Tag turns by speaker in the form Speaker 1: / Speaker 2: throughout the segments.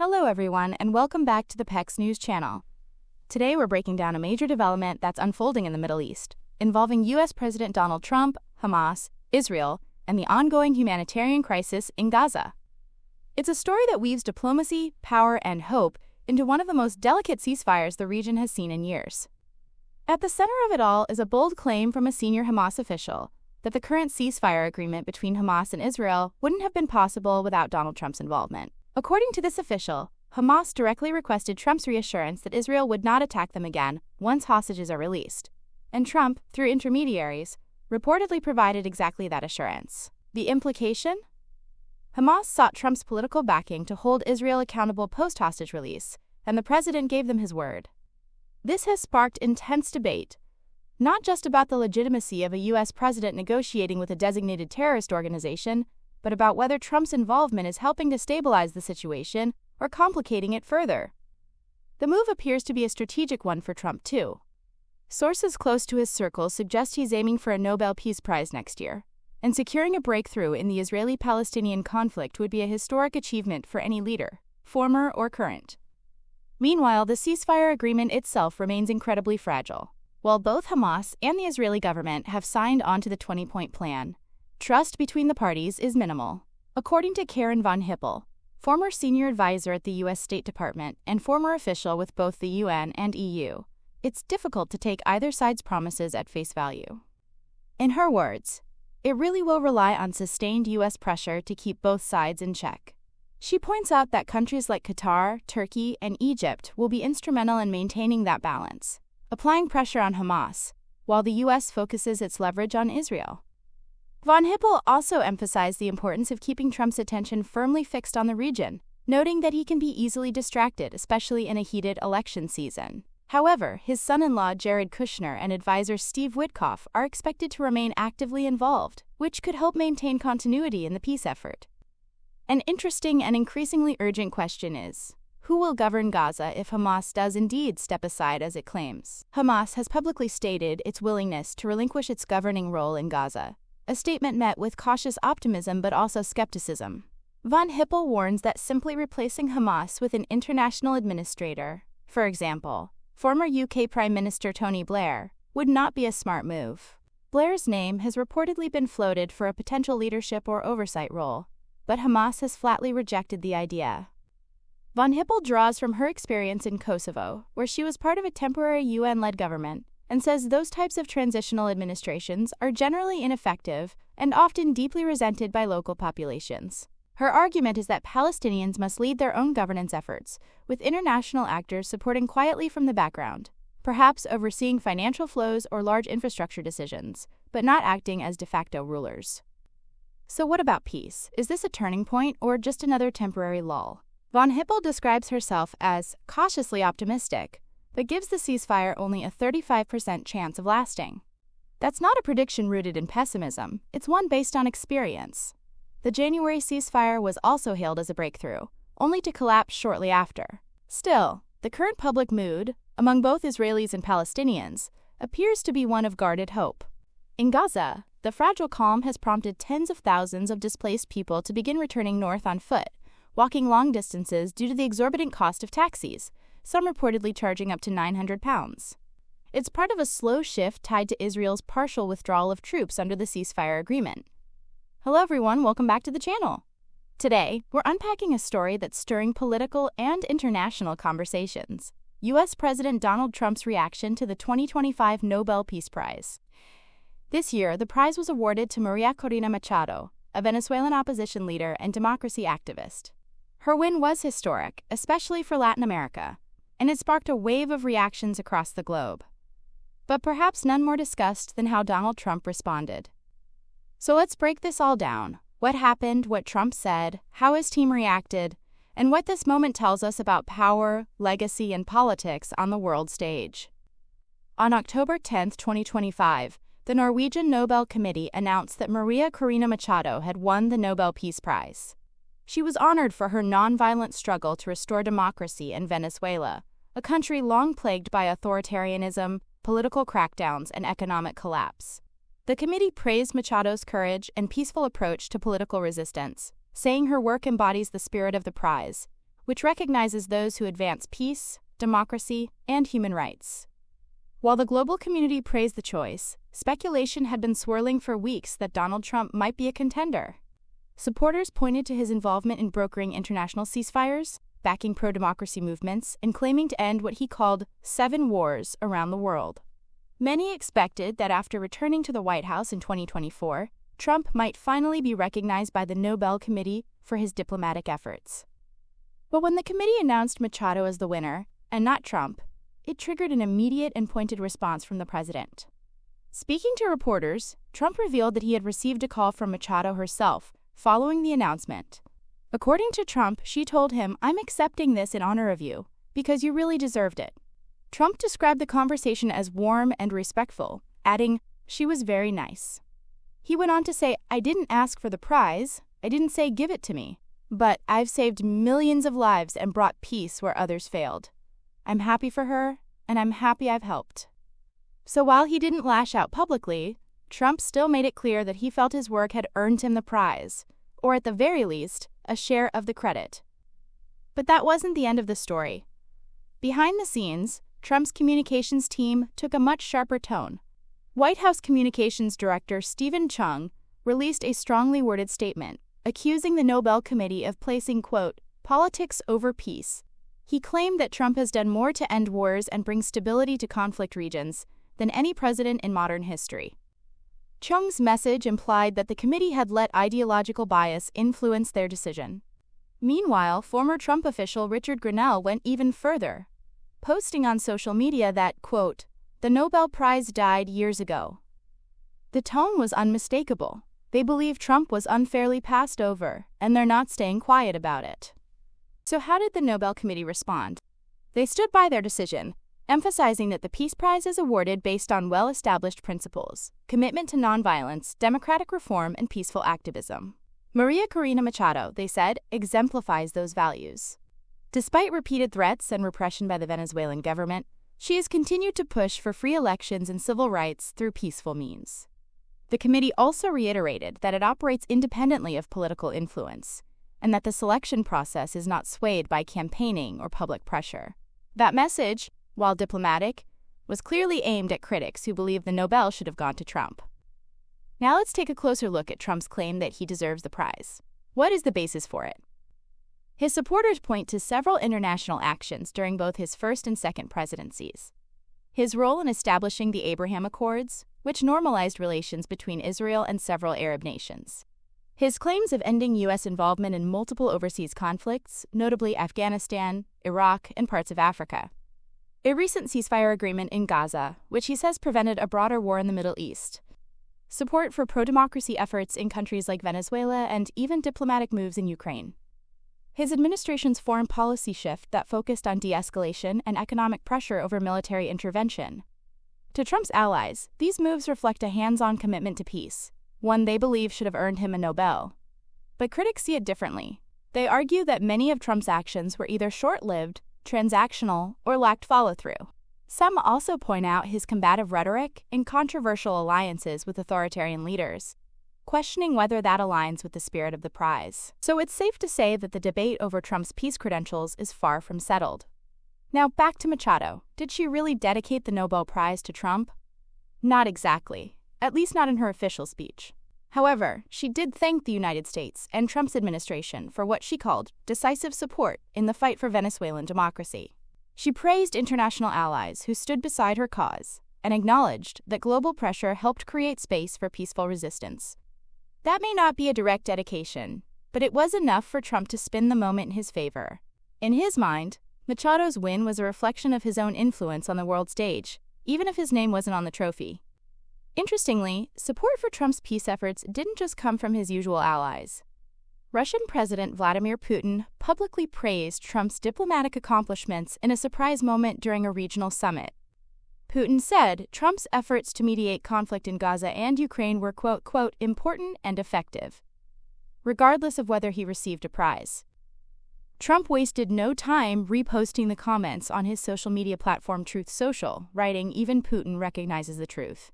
Speaker 1: Hello everyone and welcome back to the PEX News channel. Today we're breaking down a major development that's unfolding in the Middle East, involving US President Donald Trump, Hamas, Israel, and the ongoing humanitarian crisis in Gaza. It's a story that weaves diplomacy, power, and hope into one of the most delicate ceasefires the region has seen in years. At the center of it all is a bold claim from a senior Hamas official that the current ceasefire agreement between Hamas and Israel wouldn't have been possible without Donald Trump's involvement. According to this official, Hamas directly requested Trump's reassurance that Israel would not attack them again once hostages are released, and Trump, through intermediaries, reportedly provided exactly that assurance. The implication? Hamas sought Trump's political backing to hold Israel accountable post-hostage release, and the president gave them his word. This has sparked intense debate, not just about the legitimacy of a U.S. president negotiating with a designated terrorist organization, but about whether Trump's involvement is helping to stabilize the situation or complicating it further. The move appears to be a strategic one for Trump, too. Sources close to his circle suggest he's aiming for a Nobel Peace Prize next year, and securing a breakthrough in the Israeli-Palestinian conflict would be a historic achievement for any leader, former or current. Meanwhile, the ceasefire agreement itself remains incredibly fragile. While both Hamas and the Israeli government have signed on to the 20-point plan, trust between the parties is minimal. According to Karen von Hippel, former senior advisor at the U.S. State Department and former official with both the UN and EU, it's difficult to take either side's promises at face value. In her words, it really will rely on sustained U.S. pressure to keep both sides in check. She points out that countries like Qatar, Turkey, and Egypt will be instrumental in maintaining that balance, applying pressure on Hamas, while the U.S. focuses its leverage on Israel. Von Hippel also emphasized the importance of keeping Trump's attention firmly fixed on the region, noting that he can be easily distracted, especially in a heated election season. However, his son-in-law Jared Kushner and advisor Steve Witkoff are expected to remain actively involved, which could help maintain continuity in the peace effort. An interesting and increasingly urgent question is, who will govern Gaza if Hamas does indeed step aside as it claims? Hamas has publicly stated its willingness to relinquish its governing role in Gaza, a statement met with cautious optimism but also skepticism. Von Hippel warns that simply replacing Hamas with an international administrator, for example, former UK Prime Minister Tony Blair, would not be a smart move. Blair's name has reportedly been floated for a potential leadership or oversight role, but Hamas has flatly rejected the idea. Von Hippel draws from her experience in Kosovo, where she was part of a temporary UN-led government, and says those types of transitional administrations are generally ineffective and often deeply resented by local populations. Her argument is that Palestinians must lead their own governance efforts, with international actors supporting quietly from the background, perhaps overseeing financial flows or large infrastructure decisions, but not acting as de facto rulers. So what about peace? Is this a turning point or just another temporary lull? Von Hippel describes herself as cautiously optimistic, but gives the ceasefire only a 35% chance of lasting. That's not a prediction rooted in pessimism, it's one based on experience. The January ceasefire was also hailed as a breakthrough, only to collapse shortly after. Still, the current public mood, among both Israelis and Palestinians, appears to be one of guarded hope. In Gaza, the fragile calm has prompted tens of thousands of displaced people to begin returning north on foot, walking long distances due to the exorbitant cost of taxis, some reportedly charging up to £900. It's part of a slow shift tied to Israel's partial withdrawal of troops under the ceasefire agreement. Hello everyone, welcome back to the channel. Today, we're unpacking a story that's stirring political and international conversations. U.S. President Donald Trump's reaction to the 2025 Nobel Peace Prize. This year, the prize was awarded to Maria Corina Machado, a Venezuelan opposition leader and democracy activist. Her win was historic, especially for Latin America, and it sparked a wave of reactions across the globe. But perhaps none more discussed than how Donald Trump responded. So let's break this all down. What happened, what Trump said, how his team reacted, and what this moment tells us about power, legacy, and politics on the world stage. On October 10, 2025, the Norwegian Nobel Committee announced that Maria Corina Machado had won the Nobel Peace Prize. She was honored for her nonviolent struggle to restore democracy in Venezuela, a country long plagued by authoritarianism, political crackdowns, and economic collapse. The committee praised Machado's courage and peaceful approach to political resistance, saying her work embodies the spirit of the prize, which recognizes those who advance peace, democracy, and human rights. While the global community praised the choice, speculation had been swirling for weeks that Donald Trump might be a contender. Supporters pointed to his involvement in brokering international ceasefires, backing pro-democracy movements, and claiming to end what he called 7 wars around the world. Many expected that after returning to the White House in 2024, Trump might finally be recognized by the Nobel Committee for his diplomatic efforts. But when the committee announced Machado as the winner, and not Trump, it triggered an immediate and pointed response from the president. Speaking to reporters, Trump revealed that he had received a call from Machado herself following the announcement. According to Trump, she told him, "I'm accepting this in honor of you, because you really deserved it." Trump described the conversation as warm and respectful, adding, "She was very nice." He went on to say, "I didn't ask for the prize. I didn't say give it to me. But I've saved millions of lives and brought peace where others failed. I'm happy for her, and I'm happy I've helped." So while he didn't lash out publicly, Trump still made it clear that he felt his work had earned him the prize, or at the very least, a share of the credit. But that wasn't the end of the story. Behind the scenes, Trump's communications team took a much sharper tone. White House Communications Director Stephen Chung released a strongly worded statement, accusing the Nobel Committee of placing, quote, "politics over peace." He claimed that Trump has done more to end wars and bring stability to conflict regions than any president in modern history. Chung's message implied that the committee had let ideological bias influence their decision. Meanwhile, former Trump official Richard Grenell went even further, posting on social media that, quote, "the Nobel Prize died years ago." The tone was unmistakable. They believe Trump was unfairly passed over, and they're not staying quiet about it. So how did the Nobel Committee respond? They stood by their decision, emphasizing that the Peace Prize is awarded based on well-established principles, commitment to nonviolence, democratic reform, and peaceful activism. Maria Corina Machado, they said, exemplifies those values. Despite repeated threats and repression by the Venezuelan government, she has continued to push for free elections and civil rights through peaceful means. The committee also reiterated that it operates independently of political influence, and that the selection process is not swayed by campaigning or public pressure. That message, while diplomatic, was clearly aimed at critics who believe the Nobel should have gone to Trump. Now let's take a closer look at Trump's claim that he deserves the prize. What is the basis for it? His supporters point to several international actions during both his first and second presidencies. His role in establishing the Abraham Accords, which normalized relations between Israel and several Arab nations. His claims of ending U.S. involvement in multiple overseas conflicts, notably Afghanistan, Iraq, and parts of Africa. A recent ceasefire agreement in Gaza, which he says prevented a broader war in the Middle East. Support for pro-democracy efforts in countries like Venezuela and even diplomatic moves in Ukraine. His administration's foreign policy shift that focused on de-escalation and economic pressure over military intervention. To Trump's allies, these moves reflect a hands-on commitment to peace, one they believe should have earned him a Nobel. But critics see it differently. They argue that many of Trump's actions were either short-lived, transactional, or lacked follow-through. Some also point out his combative rhetoric and controversial alliances with authoritarian leaders, questioning whether that aligns with the spirit of the prize. So it's safe to say that the debate over Trump's peace credentials is far from settled. Now back to Machado. Did she really dedicate the Nobel Prize to Trump? Not exactly, at least not in her official speech. However, she did thank the United States and Trump's administration for what she called decisive support in the fight for Venezuelan democracy. She praised international allies who stood beside her cause and acknowledged that global pressure helped create space for peaceful resistance. That may not be a direct dedication, but it was enough for Trump to spin the moment in his favor. In his mind, Machado's win was a reflection of his own influence on the world stage, even if his name wasn't on the trophy. Interestingly, support for Trump's peace efforts didn't just come from his usual allies. Russian President Vladimir Putin publicly praised Trump's diplomatic accomplishments in a surprise moment during a regional summit. Putin said Trump's efforts to mediate conflict in Gaza and Ukraine were, quote, important and effective, regardless of whether he received a prize. Trump wasted no time reposting the comments on his social media platform Truth Social, writing, "Even Putin recognizes the truth."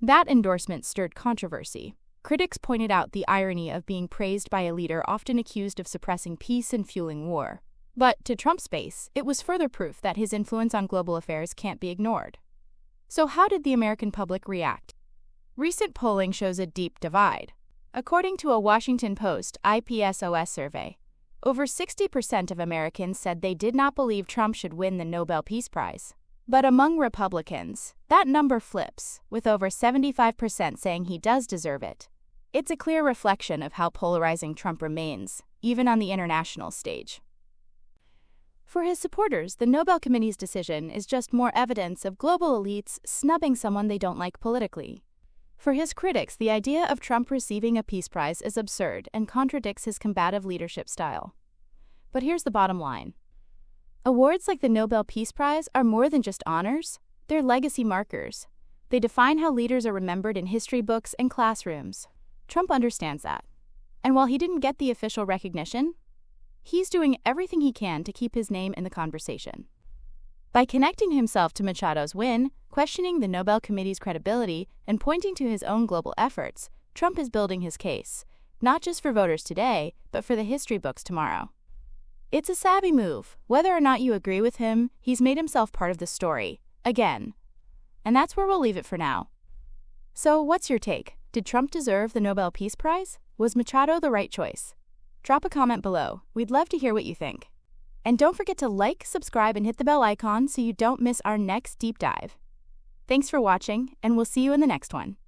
Speaker 1: That endorsement stirred controversy. Critics pointed out the irony of being praised by a leader often accused of suppressing peace and fueling war. But to Trump's base, it was further proof that his influence on global affairs can't be ignored. So how did the American public react? Recent polling shows a deep divide. According to a Washington Post IPSOS survey, over 60% of Americans said they did not believe Trump should win the Nobel Peace Prize. But among Republicans, that number flips, with over 75% saying he does deserve it. It's a clear reflection of how polarizing Trump remains, even on the international stage. For his supporters, the Nobel Committee's decision is just more evidence of global elites snubbing someone they don't like politically. For his critics, the idea of Trump receiving a peace prize is absurd and contradicts his combative leadership style. But here's the bottom line. Awards like the Nobel Peace Prize are more than just honors, they're legacy markers. They define how leaders are remembered in history books and classrooms. Trump understands that. And while he didn't get the official recognition, he's doing everything he can to keep his name in the conversation. By connecting himself to Machado's win, questioning the Nobel Committee's credibility, and pointing to his own global efforts, Trump is building his case, not just for voters today, but for the history books tomorrow. It's a savvy move. Whether or not you agree with him, he's made himself part of the story, again. And that's where we'll leave it for now. So, what's your take? Did Trump deserve the Nobel Peace Prize? Was Machado the right choice? Drop a comment below. We'd love to hear what you think. And don't forget to like, subscribe, and hit the bell icon so you don't miss our next deep dive. Thanks for watching, and we'll see you in the next one.